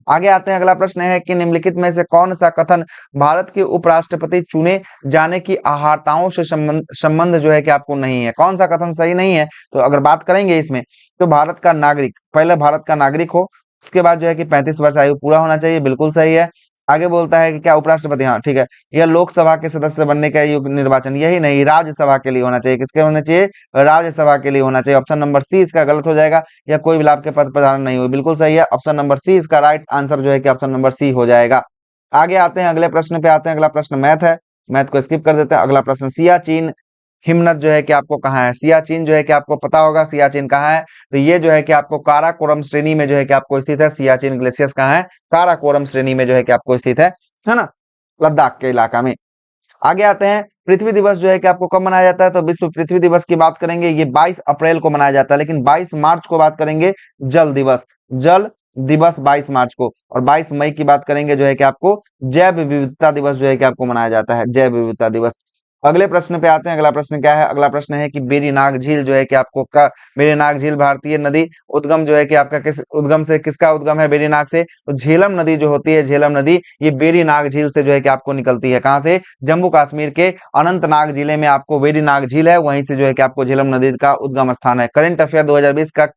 आगे आते हैं, अगला प्रश्न है कि निम्नलिखित में से कौन सा कथन भारत के उपराष्ट्रपति चुने जाने की अहर्ताओं से संबंध जो है कि आपको नहीं है? कौन सा कथन सही नहीं है? तो अगर बात करेंगे इसमें, तो भारत का नागरिक, पहले भारत का नागरिक हो, उसके बाद जो है कि 35 वर्ष आयु पूरा होना चाहिए, बिल्कुल सही है। आगे बोलता है कि क्या उपराष्ट्रपति, हाँ ठीक है, यह लोकसभा के सदस्य बनने का योग्य निर्वाचन, यही नहीं, राज्यसभा के लिए होना चाहिए। किसके होना चाहिए? राज्यसभा के लिए होना चाहिए। ऑप्शन नंबर सी इसका गलत हो जाएगा। या कोई भी लाभ के पद प्रदान नहीं हुई, बिल्कुल सही है। ऑप्शन नंबर सी इसका राइट आंसर जो है कि ऑप्शन नंबर सी हो जाएगा। आगे आते हैं, अगले प्रश्न पे आते हैं। अगला प्रश्न मैथ है, मैथ को स्किप कर देते हैं। अगला प्रश्न, सियाचिन हिमनद जो है कि आपको कहाँ है? सियाचिन जो है कि आपको पता होगा सियाचिन कहाँ है? तो ये जो है कि आपको काराकोरम श्रेणी में जो है कि आपको स्थित है। सियाचिन ग्लेशियर कहाँ है? काराकोरम श्रेणी में जो है कि आपको स्थित है ना, लद्दाख के इलाका में। आगे आते हैं, पृथ्वी दिवस जो है कि आपको कब मनाया जाता है? तो विश्व पृथ्वी दिवस की बात करेंगे, ये 22 अप्रैल को मनाया जाता है। लेकिन 22 मार्च को बात करेंगे जल दिवस 22 मार्च को। और 22 मई की बात करेंगे जो है कि आपको जैव विविधता दिवस जो है कि आपको मनाया जाता है, जैव विविधता दिवस। अगले प्रश्न पे आते हैं। अगला प्रश्न क्या है? अगला प्रश्न है कि बेरीनाग झील जो है कि आपको बेरीनाग झील भारतीय नदी उद्गम जो है कि आपका किसका उद्गम है? बेरीनाग से। तो झेलम नदी जो होती है, झेलम नदी, ये बेरीनाग झील से जो है कि आपको निकलती है। कहाँ से? जम्मू कश्मीर के अनंतनाग जिले में आपको बेरीनाग झील है, वहीं से जो है कि आपको झेलम नदी का उद्गम स्थान है। करंट अफेयर 2020 का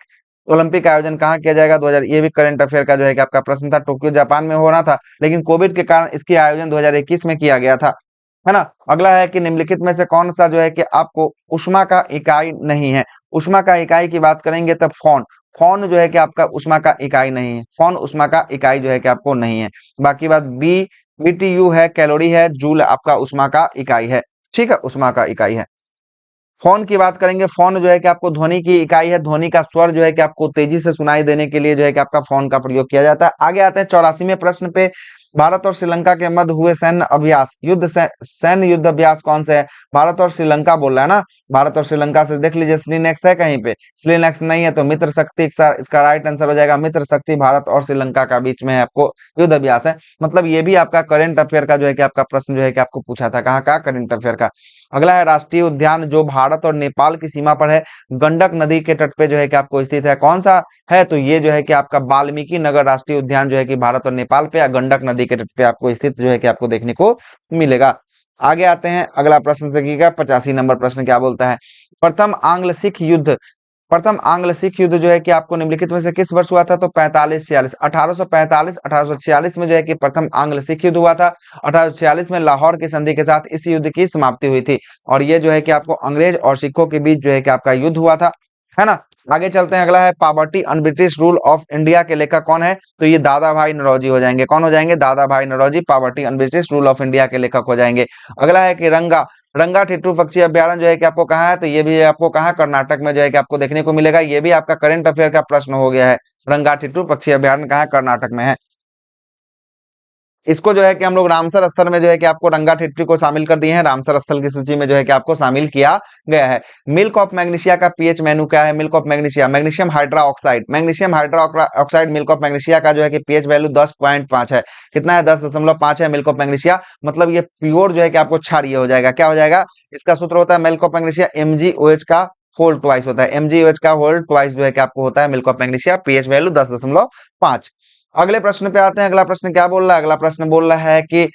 ओलंपिक का आयोजन कहाँ किया जाएगा? 2000, ये भी करंट अफेयर का जो है कि आपका प्रश्न था। टोक्यो जापान में होना था, लेकिन कोविड के कारण इसके आयोजन 2021 में किया गया था, है ना। अगला है कि निम्नलिखित में से कौन सा जो है कि आपको उष्मा का इकाई नहीं है? उष्मा का इकाई की बात करेंगे तब फॉन जो है कि आपका उष्मा का इकाई नहीं है। फॉन उष्मा का इकाई जो है कि आपको नहीं है। बाकी बात बीटीयू है, कैलोरी है, जूल आपका उष्मा का इकाई है। ठीक है, उष्मा का इकाई है। फोन की बात करेंगे, फोन जो है कि आपको ध्वनि की इकाई है। ध्वनि का स्वर जो है कि आपको तेजी से सुनाई देने के लिए जो है कि आपका फोन का प्रयोग किया जाता है। आगे आते हैं 84वें प्रश्न पे। भारत और श्रीलंका के मध्य हुए सैन्य युद्ध अभ्यास कौन से है? भारत और श्रीलंका बोल रहा है ना। भारत और श्रीलंका से देख लीजिए, स्लीनेक्स है कहीं पे? स्लीनेक्स नहीं है तो मित्र शक्ति इसका राइट आंसर हो जाएगा। मित्र शक्ति भारत और श्रीलंका का बीच में है, आपको युद्ध अभ्यास है। मतलब ये भी आपका करंट अफेयर का जो है कि आपका प्रश्न जो है कि आपको पूछा था, कहाँ का? करंट अफेयर का। अगला है, राष्ट्रीय उद्यान जो भारत और नेपाल की सीमा पर है, गंडक नदी के तट पे जो है कि आपको स्थित है, कौन सा है? तो ये जो है कि आपका वाल्मीकि नगर राष्ट्रीय उद्यान जो है कि भारत और नेपाल पे या गंडक नदी के तट पे आपको स्थित जो है कि आपको देखने को मिलेगा। आगे आते हैं, अगला प्रश्न देखिएगा 85 नंबर प्रश्न क्या बोलता है? प्रथम आंग्ल सिख युद्ध प्रथम आंग्ल सिख युद्ध जो है कि आपको निम्नलिखित में से किस वर्ष हुआ था? तो 45-46, 1845 1846 में जो है कि प्रथम आंग्ल सिख युद्ध हुआ था। 1846 में लाहौर की संधि के साथ इस युद्ध की समाप्ति हुई थी और ये जो है कि आपको अंग्रेज और सिखों के बीच जो है कि आपका युद्ध हुआ था, है ना। आगे चलते हैं, अगला है poverty and British rule of India के लेखक कौन है? तो ये दादा भाई नौरोजी हो जाएंगे। कौन हो जाएंगे? Dadabhai Naoroji poverty and British rule of India के लेखक हो जाएंगे। अगला है कि रंगाटिट्टू पक्षी अभ्यारण्य जो है कि आपको कहाँ है? तो ये भी आपको कहाँ, कर्नाटक में जो है कि आपको देखने को मिलेगा। ये भी आपका करंट अफेयर का प्रश्न हो गया है। रंगाटिट्टू पक्षी अभ्यारण्य कहाँ है? कर्नाटक में है। इसको जो है कि हम लोग रामसर स्थल में जो है कि आपको रंगाटिट्टू को शामिल कर दिए हैं। रामसर स्थल की सूची में जो है कि आपको शामिल किया गया है। मिल्क ऑफ मैग्नीशिया का पीएच मेनू क्या है? Milk of magnesia, magnesium hydra oxide, magnesium hydra oxide milk of magnesia का जो है कि पीएच वैल्यू 10.5 है। कितना है? 10.5 है मिल्क ऑफ मैग्नीशिया। मतलब ये प्योर जो है कि आपको क्षारीय हो जाएगा। क्या हो जाएगा? इसका सूत्र होता है मिल्क ऑफ मैग्नीशिया MgOH का होल ट्वाइस होता है। MgOH का होल ट्वाइस जो है कि आपको होता है milk of magnesia, pH value 10.5। अगले प्रश्न पे आते हैं। अगला प्रश्न क्या बोल रहा है? अगला प्रश्न बोल रहा है कि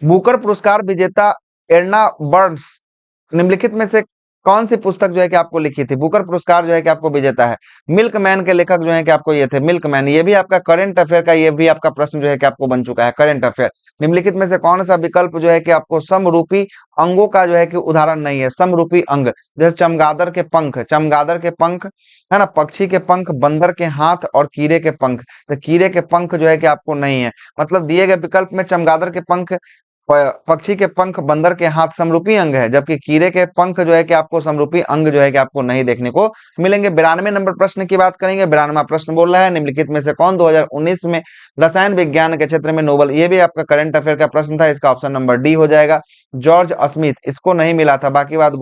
बुकर पुरस्कार विजेता एर्ना बर्न्स निम्नलिखित में से कौन सी पुस्तक जो है कि आपको लिखी थी? बुकर पुरस्कार जो है कि आपको विजेता है। मिल्कमैन के लेखक जो है कि आपको ये थे मिल्कमैन। ये भी आपका करंट अफेयर का, ये भी आपका प्रश्न जो है कि आपको बन चुका है करंट अफेयर। निम्नलिखित में से कौन सा विकल्प जो है कि आपको समरूपी अंगों का जो है कि उदाहरण नहीं है? समरूपी अंग जैसे चमगादड़ के पंख, चमगादड़ के पंख, है ना, पक्षी के पंख, बंदर के हाथ और कीड़े के पंख। तो कीड़े के पंख जो है कि आपको नहीं है। मतलब दिए गए विकल्प में चमगादड़ के पंख, पक्षी के पंख, बंदर के हाथ समरूपी अंग है, जबकि कीड़े के पंख जो है कि आपको समरूपी अंग जो है कि आपको नहीं देखने को मिलेंगे। 92 नंबर प्रश्न की बात करेंगे। 92वां प्रश्न बोल रहा है निम्नलिखित में से कौन 2019 में रसायन विज्ञान के क्षेत्र में नोबेल, ये भी आपका करंट अफेयर का प्रश्न था। इसका ऑप्शन नंबर डी हो जाएगा। जॉर्ज स्मिथ, इसको नहीं मिला था, बाकी बात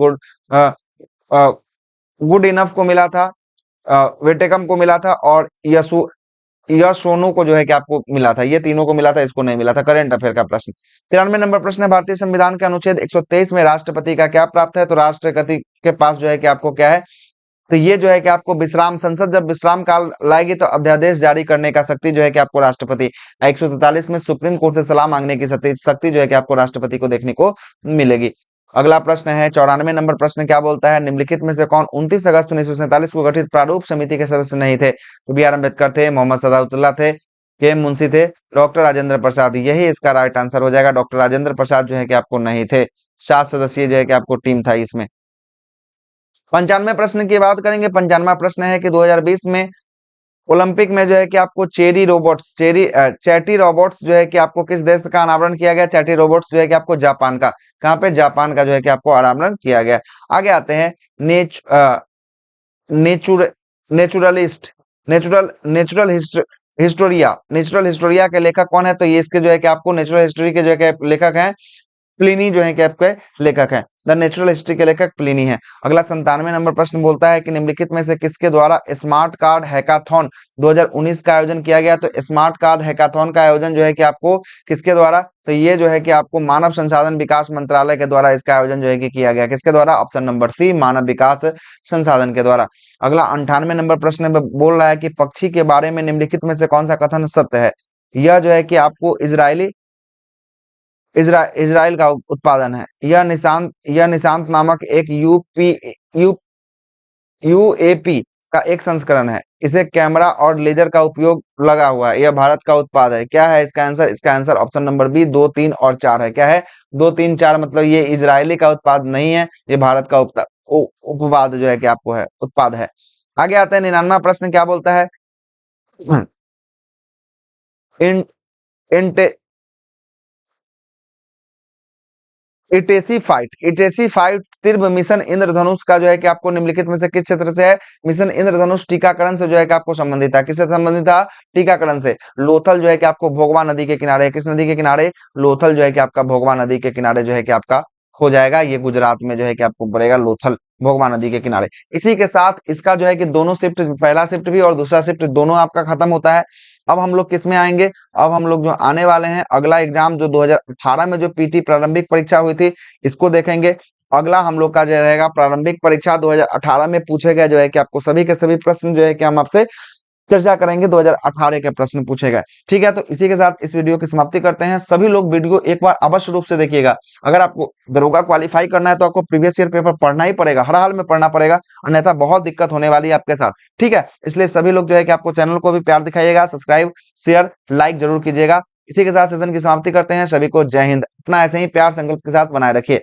गुड इनफ को मिला था, वेटेकम को मिला था और यह सोनू को जो है कि आपको मिला था। ये तीनों को मिला था, इसको नहीं मिला था। करंट अफेयर का प्रश्न। 93 नंबर प्रश्न है भारतीय संविधान के अनुच्छेद 123 में राष्ट्रपति का क्या प्राप्त है? तो राष्ट्रपति के पास जो है कि आपको क्या है? तो ये जो है कि आपको विश्राम, संसद जब विश्राम काल लाएगी तो अध्यादेश जारी करने का शक्ति जो है कि आपको राष्ट्रपति, 143 में सुप्रीम कोर्ट से सलाह मांगने की शक्ति जो है कि आपको राष्ट्रपति को देखने को मिलेगी। अगला प्रश्न है 94 नंबर प्रश्न क्या बोलता है? निम्नलिखित में से कौन 29 अगस्त 1947 को गठित प्रारूप समिति के सदस्य नहीं थे? तो बी आर अम्बेडकर थे, मोहम्मद सदाउल्लाह थे, के मुंशी थे, डॉक्टर राजेंद्र प्रसाद। यही इसका राइट आंसर हो जाएगा। डॉक्टर राजेंद्र प्रसाद जो है कि आपको नहीं थे। 7 सदस्यीय जो है कि आपको टीम था इसमें। 95 प्रश्न की बात करेंगे। 95वां प्रश्न है कि 2020 में ओलंपिक में जो है कि आपको चैटी रोबोट्स जो है कि आपको किस देश का अनावरण किया गया? चैटी रोबोट्स जो है कि आपको जापान का, कहाँ पे? जापान का जो है कि आपको अनावरण किया गया। आगे आते हैं नेचुर naturalist natural natural natural Historia के लेखक कौन है? तो ये इसके जो है कि आपको नेचुरल हिस्ट्री के जो है कि लेखक हैं प्लिनी जो है कि आपके लेखक हैं। द नेचुरल हिस्ट्री के लेखक प्लिनी है। अगला 97 नंबर प्रश्न बोलता है कि निम्नलिखित में से किसके द्वारा स्मार्ट कार्ड हैकाथॉन 2019 का आयोजन किया गया? तो स्मार्ट कार्ड हैकाथॉन का आयोजन जो है कि आपको किसके द्वारा? तो ये जो है कि आपको मानव संसाधन विकास मंत्रालय के द्वारा इसका आयोजन जो है कि किया गया। किसके द्वारा? ऑप्शन नंबर सी, मानव विकास संसाधन के द्वारा। अगला 98 नंबर प्रश्न में बोल रहा है कि पक्षी के बारे में निम्नलिखित में से कौन सा कथन सत्य है? यह जो है कि आपको इजराइल का उत्पादन है। यह निशांत नामक एक यूएपी का एक संस्करण है। इसे कैमरा और लेजर का उपयोग लगा हुआ है। यह भारत का उत्पाद है। क्या है इसका आंसर? इसका आंसर ऑप्शन नंबर बी 2, 3 और 4 है। क्या है? 2, 3, 4 मतलब ये इजरायली का उत्पाद नहीं है, ये भारत का उपवाद जो है कि आपको है, उत्पाद है। आगे आते हैं 99वां प्रश्न क्या बोलता है? इन इटेसी फाइट तीव्र मिशन इंद्रधनुष का जो है कि आपको निम्नलिखित में से किस क्षेत्र से है? मिशन इंद्रधनुष टीकाकरण से जो है कि आपको संबंधित था। किससे संबंधित था? टीकाकरण से। लोथल जो है कि आपको भोगवा नदी के किनारे, किस नदी के किनारे? लोथल जो है कि आपका भोगवा नदी के किनारे जो है कि आपका हो जाएगा। ये गुजरात में जो है कि आपको पड़ेगा, लोथल भोगवा नदी के किनारे। इसी के साथ इसका जो है कि दोनों शिफ्ट, पहला शिफ्ट भी और दूसरा शिफ्ट दोनों आपका खत्म होता है। अब हम लोग किस में आएंगे? अब हम लोग जो आने वाले हैं अगला एग्जाम जो 2018 में जो पीटी प्रारंभिक परीक्षा हुई थी इसको देखेंगे। अगला हम लोग का जो रहेगा प्रारंभिक परीक्षा 2018 में पूछे गए जो है कि आपको सभी के सभी प्रश्न जो है कि हम आपसे चर्चा करेंगे। 2018 के प्रश्न पूछे गए। ठीक है, तो इसी के साथ इस वीडियो की समाप्ति करते हैं। सभी लोग वीडियो एक बार अवश्य रूप से देखिएगा। अगर आपको दरोगा क्वालिफाई करना है तो आपको प्रीवियस ईयर पेपर पढ़ना ही पड़ेगा, हर हाल में पढ़ना पड़ेगा, अन्यथा बहुत दिक्कत होने वाली है आपके साथ। ठीक है, इसलिए सभी लोग जो है कि आपको चैनल को भी प्यार दिखाइएगा, सब्सक्राइब शेयर लाइक जरूर कीजिएगा। इसी के साथ सेशन की समाप्ति करते हैं। सभी को जय हिंद। अपना ऐसे ही प्यार संकल्प के साथ बनाए रखिए।